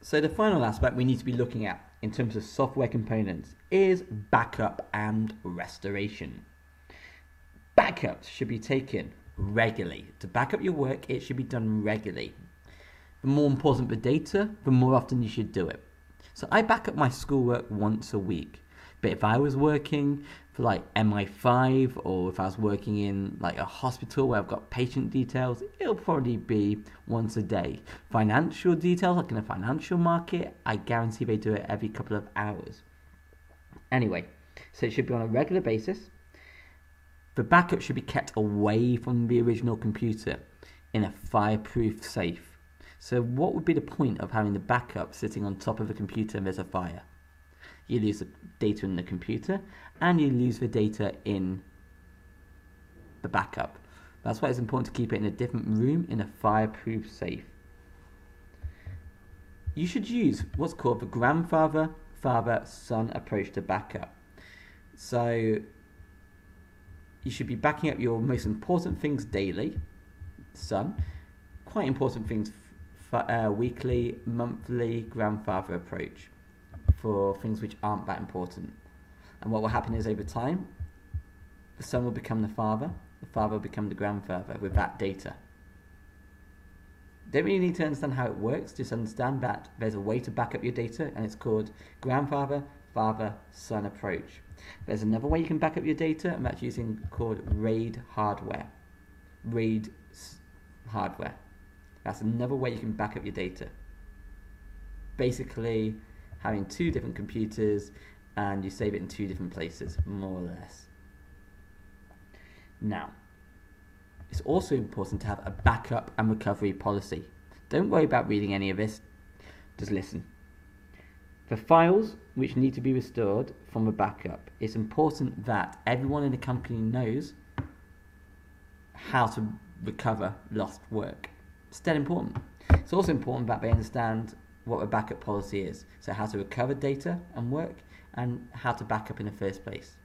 So the final aspect we need to be looking at in terms of software components is backup and restoration. Backups should be taken regularly. To back up your work, it should be done regularly. The more important the data, the more often you should do it. So I back up my schoolwork once a week. But if I was working for like MI5, or if I was working in like a hospital where I've got patient details, it'll probably be once a day. Financial details, like in a financial market, I guarantee they do it every couple of hours. Anyway, so it should be on a regular basis. The backup should be kept away from the original computer in a fireproof safe. So what would be the point of having the backup sitting on top of the computer and there's a fire? You lose the data in the computer and you lose the data in the backup. That's why it's important to keep it in a different room in a fireproof safe. You should use what's called the grandfather, father, son approach to backup. So you should be backing up your most important things daily, son, quite important things weekly, monthly, grandfather approach for things which aren't that important. And what will happen is over time, the son will become the father will become the grandfather with that data. Don't really need to understand how it works, just understand that there's a way to back up your data and it's called grandfather, father, son approach. There's another way you can back up your data and that's called RAID hardware. RAID hardware. That's another way you can back up your data. Basically, having two different computers and you save it in two different places, more or less. Now, it's also important to have a backup and recovery policy. Don't worry about reading any of this, just listen. For files which need to be restored from a backup, it's important that everyone in the company knows how to recover lost work. It's dead important. It's also important that they understand what a backup policy is. So how to recover data and work and how to back up in the first place.